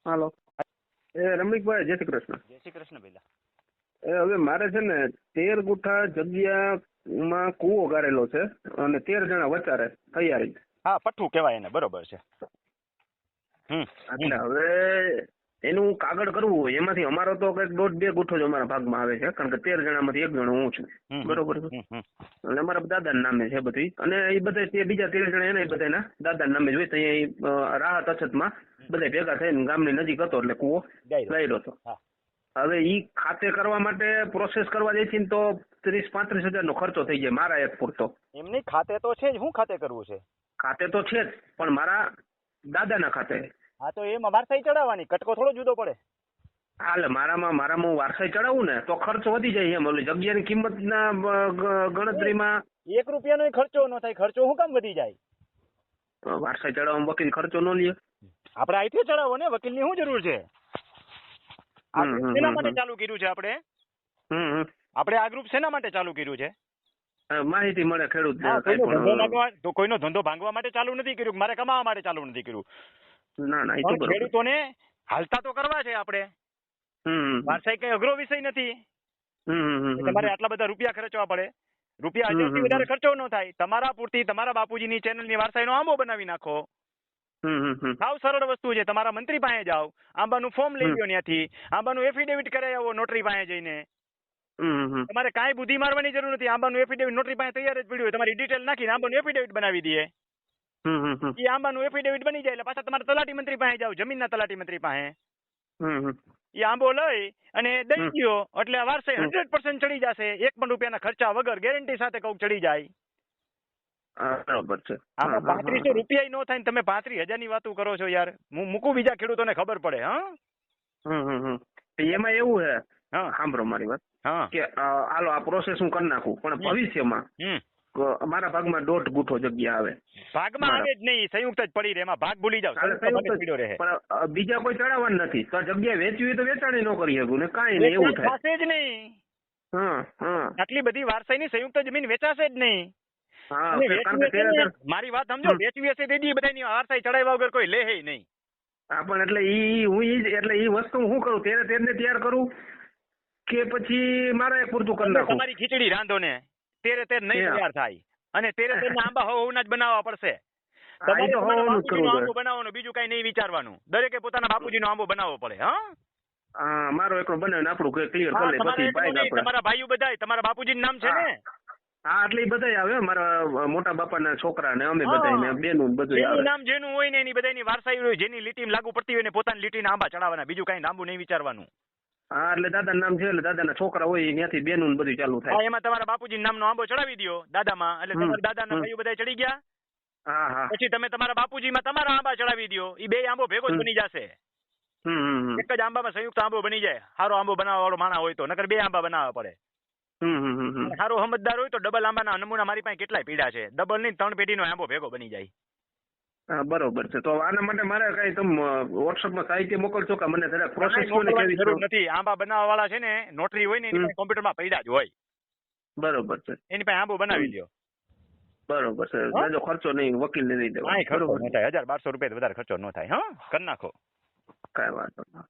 હાલો. રમણીકભાઈ, જય શ્રી કૃષ્ણ. જય શ્રી કૃષ્ણ બેલા. હવે મારે છે ને 13 ગુઠા જગ્યામાં કૂવો ગાળેલો છે અને 13 જણા વચારે તૈયારી. હા, પઠ્ઠું કહેવાય એને, બરોબર છે. એટલે હવે એનું કાગળ કરવું હોય એમાંથી અમારો તો કઈક 1.5-2 ગુઠ્ઠો જ અમારા ભાગમાં આવે છે, કારણ કે 13 જણામાંથી 1 જણો હું છું. બરોબર છે. અને અમારા દાદાના નામે છે બધી, અને એ બધા બીજા 13 જણા એને બધાના દાદાના નામે જ હોય. તો અહીંયા રાહત અછતમાં બધા ભેગા થઈને ગામની નજીક હતો એટલે કૂવો ગાળ્યો હતો. હવે ઈ ખાતે કરવા માટે પ્રોસેસ કરવા જાય છે ને તો 30-35 હજારનો ખર્ચો થઈ જાય મારા એક પૂરતો. એમની ખાતે તો છે જ, શું ખાતે કરવું છે? ખાતે તો છે જ, પણ મારા દાદાના ખાતે. હા, તો એમાં વારસાઈ ચડાવવાની, કટકો થોડો જુદો પડે. હાલે મારામાં હું વારસાઈ ચડાવું ને તો ખર્ચો વધી જાય. એમ ઓલી જગ્યાની કિંમતના ગણતરીમાં 1 રૂપિયાનો ખર્ચો ન થાય. ખર્ચો શું કામ વધી જાય? વારસાઈ ચડાવવામાં વકીલ ખર્ચો ન લે. આપણે અહીંથી ચડાવો ને, વકીલની શું જરૂર છે? શેના માટે ચાલુ કર્યું છે આપણે? આપણે આ ગ્રુપ શેના માટે ચાલુ કર્યું છે? માહિતી મળે ખેડૂત. તો કોઈનો ધંધો ભાંગવા માટે ચાલુ નથી કર્યું, મારે કમાવા માટે ચાલુ નથી કર્યું. ના ના, એ તો બરોબર. ખેડૂતોને હાલતા તો કરવા છે આપણે. વારસાઈ કઈ અઘરો વિષય નથી. તમારે આટલા બધા રૂપિયા ખર્ચવા પડે. રૂપિયા 1000થી વધારે ખર્ચો ન થાય. તમારા પૂરતી તમારા બાપુજીની ચેનલની વારસાઈનો આંબો બનાવી નાખો. સાવ સરળ વસ્તુ છે. તમારા મંત્રી પાસે જાઓ, આંબાનું ફોર્મ લઈ લો, ત્યાંથી આંબાનું એફિડેવિટ કરાવી આવો નોટરી પાસે જઈને. તમારે કાંઈ બુદ્ધિ મારવાની જરૂર નથી. આંબાનું એફિડેવિટ નોટરી પાસે તૈયાર જ પડ્યું હોય. તમારી ડિટેલ નાખીને આંબાનું એફિડેવિટ બનાવી દઈએ. એ આંબાનું એફિડેવિટ બની જાય એટલે પાછા તમારે તલાટી મંત્રી પાસે જાવ, જમીનના તલાટી મંત્રી પાસે. એ આંબો લઈ અને દઈ ગયો એટલે વારસાઈ 100% ચડી જશે. 1 પણ રૂપિયાના ખર્ચા વગર ગેરંટી સાથે કહું ચડી જાય. બરાબર છે. આમાં 3500 રૂપિયા નો થાય ને તમે 35,000 ની વાતો કરો છો યાર. હું મૂકું, બીજા ખેડૂતોને ખબર પડે. એમાં એવું છે, સાંભળો મારી વાત, કે હાલો આ પ્રોસેસ હું કરી નાખું, પણ ભવિષ્યમાં મારા ભાગમાં 1.5 ગુઠ્ઠો જગ્યા આવે. ભાગમાં આવે જ નહીં, સંયુક્ત જ પડી રહે. એમાં ભાગ ભૂલી જાવ. પણ બીજા કોઈ ચડાવવાનું નથી. તો જગ્યા વેચવી હોય તો વેચાણી ન કરી શકું ને, કાંઈ નહીં, એવું થશે જ નહીં. આટલી બધી વારસાઈની સંયુક્ત જમીન વેચાશે જ નહીં. મારી વાત સમજો, વેચવી હશે તે બધાની વારસાઈ ચડાવ્યા વગર કોઈ લે નહીં. પણ એટલે ઈ વસ્તુ હું કરું, 13 ને તૈયાર કરું કે પછી મારે પૂરતું કરી નાખું? તમારી ખીચડી રાંધો ને 13 નહીં તૈયાર થાય, અને 13 ના આંબા હોવના જ બનાવવા પડશે. આંબો બનાવવાનો, બીજું કઈ નહીં વિચારવાનું. દરેકે પોતાના બાપુજીનો આંબો બનાવવો પડે. મારો એકલો બનાવીને આપણું ક્લિયર કરી લે. પછી તમારા ભાઈઓ બધા તમારા બાપુજીનું નામ છે ને? હા, એટલે એ બધા આવે. મારા મોટા બાપાના છોકરા ને અમે બધા બેનું બધું આવે. નામ જેનું હોય ને એની બધાની વારસાઈ હોય, જેની લીટી લાગુ પડતી હોય ને પોતાની લીટીના આંબા ચડાવવાના, બીજું કઈ લાંબુ નહીં વિચારવાનું. હા, એટલે દાદાનું નામ છે એટલે દાદાના છોકરા હોય ત્યાંથી બેનું બધું ચાલુ થાય. એમાં તમારા બાપુજી નામનો આંબો ચડાવી દો દાદામાં, એટલે તમારા દાદાના ભાઈઓ બધા ચડી ગયા. પછી તમે તમારા બાપુજીમાં તમારા આંબા ચડાવી દો, એ બે આંબો ભેગો જ બની જશે. એક જ આંબામાં સંયુક્ત આંબો બની જાય. સારો આંબો બનાવવા વાળો માણસ હોય તો, નકર 2 આંબા બનાવવા પડે. સારો સમજદાર હોય તો ડબલ આંબાના નમૂના મારી પાસે કેટલાય પીડા છે. ડબલ નહીં 3 પેઢીનો આંબો ભેગો બની જાય. બરોબર છે. તો આના માટે મારે કઈ તમે વોટ્સઅપમાં સાહિત્ય મોકલશો કે મને જરાક પ્રોસેસ કેવી જરૂર નથી? આંબા બનાવવા વાળા છે ને, નોટરી હોય ને એની કોમ્પ્યુટરમાં પૈડા જ હોય. બરોબર છે. એની પાસે આંબો બનાવી લ્યો. બરોબર છે. જાજો ખર્ચો નહીં, વકીલ ને નહીં દેવાનો. ખર્ચો ન થાય. 1000-1200 રૂપિયા વધારે ખર્ચો ન થાય. કરી નાખો. કઈ વાંધો નહીં.